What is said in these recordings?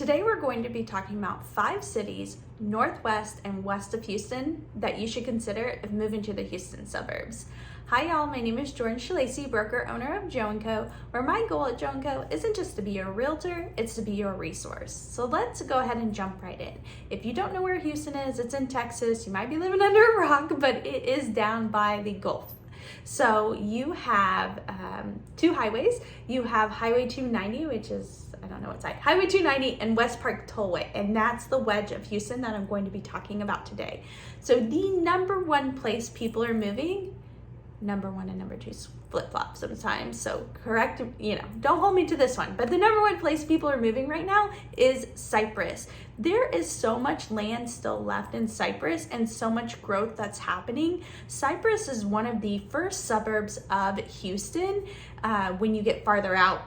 Today we're going to be talking about 5 cities northwest and west of Houston that you should consider if moving to the Houston suburbs. Hi y'all, my name is Jordan Shalacy, broker owner of Joe & Co, where my goal at Joe & Co isn't just to be your realtor, it's to be your resource. So let's go ahead and jump right in. If you don't know where Houston is, it's in Texas. You might be living under a rock, but it is down by the Gulf. So you have 2 highways. You have Highway 290, which is, I don't know what side, Highway 290 and West Park Tollway, and that's the wedge of Houston that I'm going to be talking about today. So the number one place people are moving, number 1 and number 2 flip-flop sometimes, so correct, don't hold me to this one, but the number 1 place people are moving right now is Cypress. There is so much land still left in Cypress and so much growth that's happening. Cypress is one of the first suburbs of Houston when you get farther out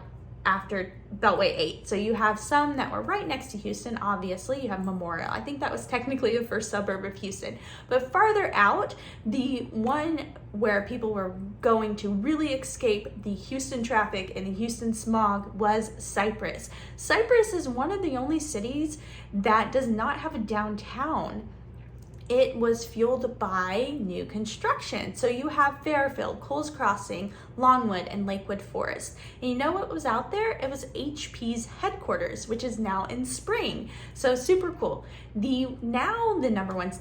after Beltway 8. So you have some that were right next to Houston, obviously. You have Memorial. I think that was technically the first suburb of Houston. But farther out, the one where people were going to really escape the Houston traffic and the Houston smog was Cypress. Cypress is one of the only cities that does not have a downtown. It was fueled by new construction. So you have Fairfield, Coles Crossing, Longwood, and Lakewood Forest. And you know what was out there? It was HP's headquarters, which is now in Spring. So super cool. The number 1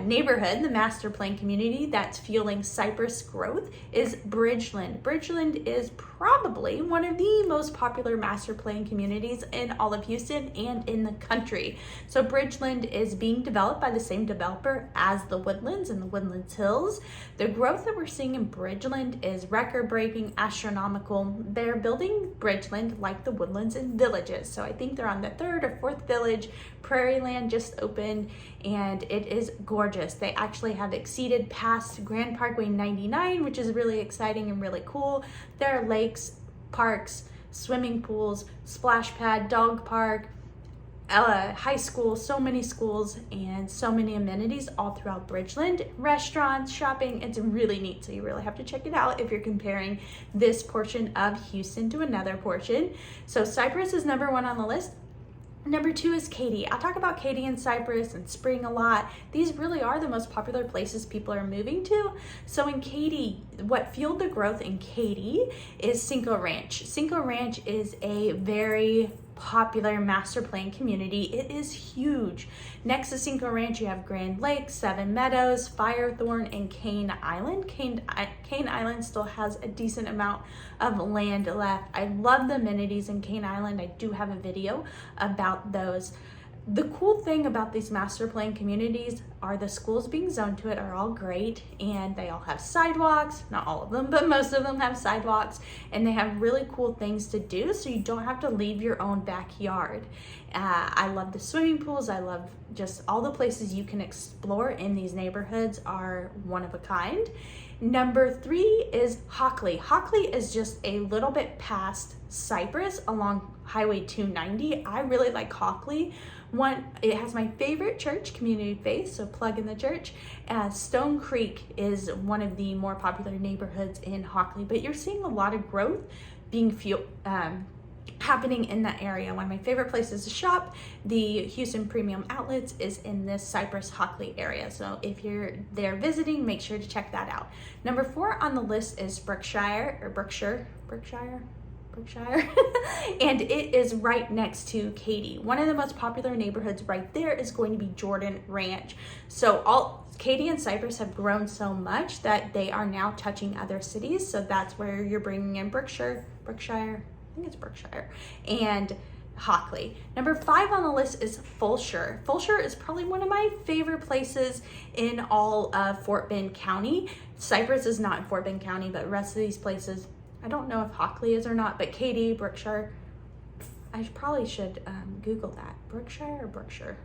neighborhood, the master plan community that's fueling Cypress growth is Bridgeland. Bridgeland is probably one of the most popular master plan communities in all of Houston and in the country. So Bridgeland is being developed by the same developer as the Woodlands and the Woodlands Hills. The growth that we're seeing in Bridgeland is record-breaking, astronomical. They're building Bridgeland like the Woodlands in villages. So I think they're on the 3rd or 4th village. Prairie Land just opened and it is gorgeous. They actually have exceeded past Grand Parkway 99, which is really exciting and really cool. There are lakes, parks, swimming pools, splash pad, dog park, high school, so many schools and so many amenities all throughout Bridgeland. Restaurants, shopping, it's really neat. So you really have to check it out if you're comparing this portion of Houston to another portion. So Cypress is number 1 on the list. Number 2 is Katy. I talk about Katy and Cypress and Spring a lot. These really are the most popular places people are moving to. So in Katy, what fueled the growth in Katy is Cinco Ranch. Cinco Ranch is a very popular master plan community. It is huge. Next to Cinco Ranch, you have Grand Lake, Seven Meadows, Firethorn, and Cane Island. Cane Island still has a decent amount of land left. I love the amenities in Cane Island. I do have a video about those. The cool thing about these master plan communities are the schools being zoned to it are all great, and they all have sidewalks. Not all of them, but most of them have sidewalks, and they have really cool things to do, so you don't have to leave your own backyard. I love the swimming pools. I love just all the places you can explore in these neighborhoods are one of a kind. Number 3 is Hockley. Hockley is just a little bit past Cypress along Highway 290. I really like Hockley. It has my favorite church, Community of Faith, so plug in the church. Stone Creek is one of the more popular neighborhoods in Hockley, but you're seeing a lot of growth being happening in that area. One of my favorite places to shop, the Houston Premium Outlets, is in this Cypress Hockley area. So if you're there visiting, make sure to check that out. Number 4 on the list is Brookshire, and it is right next to Katy. One of the most popular neighborhoods right there is going to be Jordan Ranch. So Katy and Cypress have grown so much that they are now touching other cities. So that's where you're bringing in Brookshire, I think it's Brookshire, and Hockley. Number 5 on the list is Fulshire. Fulshire is probably one of my favorite places in all of Fort Bend County. Cypress is not in Fort Bend County, but the rest of these places, I don't know if Hockley is or not, but Katy, Brookshire, I probably should Google that. Brookshire or Brookshire?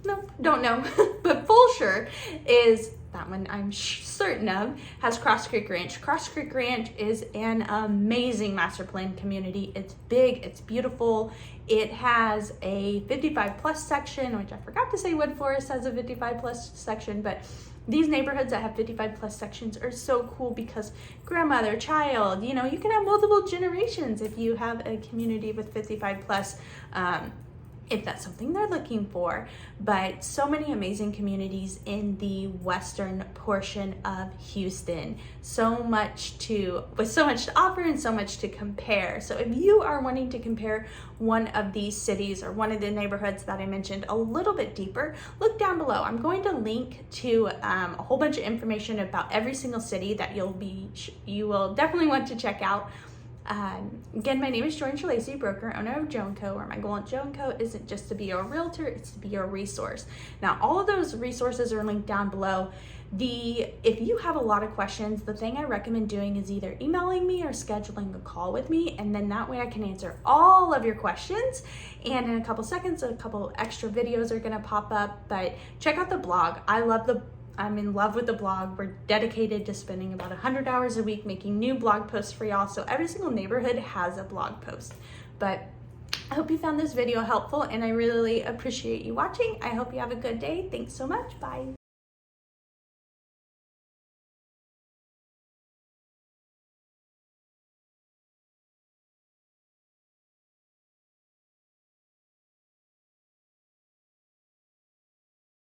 No, don't know. But Fulshire is, that one I'm certain of, has Cross Creek Ranch. Cross Creek Ranch is an amazing master plan community. It's big, it's beautiful. It has a 55 plus section, which I forgot to say Wood Forest has a 55 plus section, but these neighborhoods that have 55 plus sections are so cool because grandmother, child, you know, you can have multiple generations if you have a community with 55 plus, if that's something they're looking for. But so many amazing communities in the western portion of Houston, with so much to offer and so much to compare. So if you are wanting to compare one of these cities or one of the neighborhoods that I mentioned a little bit deeper, look down below. I'm going to link to a whole bunch of information about every single city that you will definitely want to check out. Again, my name is Jordan Shalacy, broker, owner of Joe & Co., where my goal at Joe & Co. isn't just to be a realtor, it's to be your resource. Now, all of those resources are linked down below. If you have a lot of questions, the thing I recommend doing is either emailing me or scheduling a call with me, and then that way I can answer all of your questions. And in a couple seconds, a couple extra videos are gonna pop up, but check out the blog. I'm in love with the blog. We're dedicated to spending about 100 hours a week making new blog posts for y'all. So every single neighborhood has a blog post. But I hope you found this video helpful and I really appreciate you watching. I hope you have a good day. Thanks so much. Bye.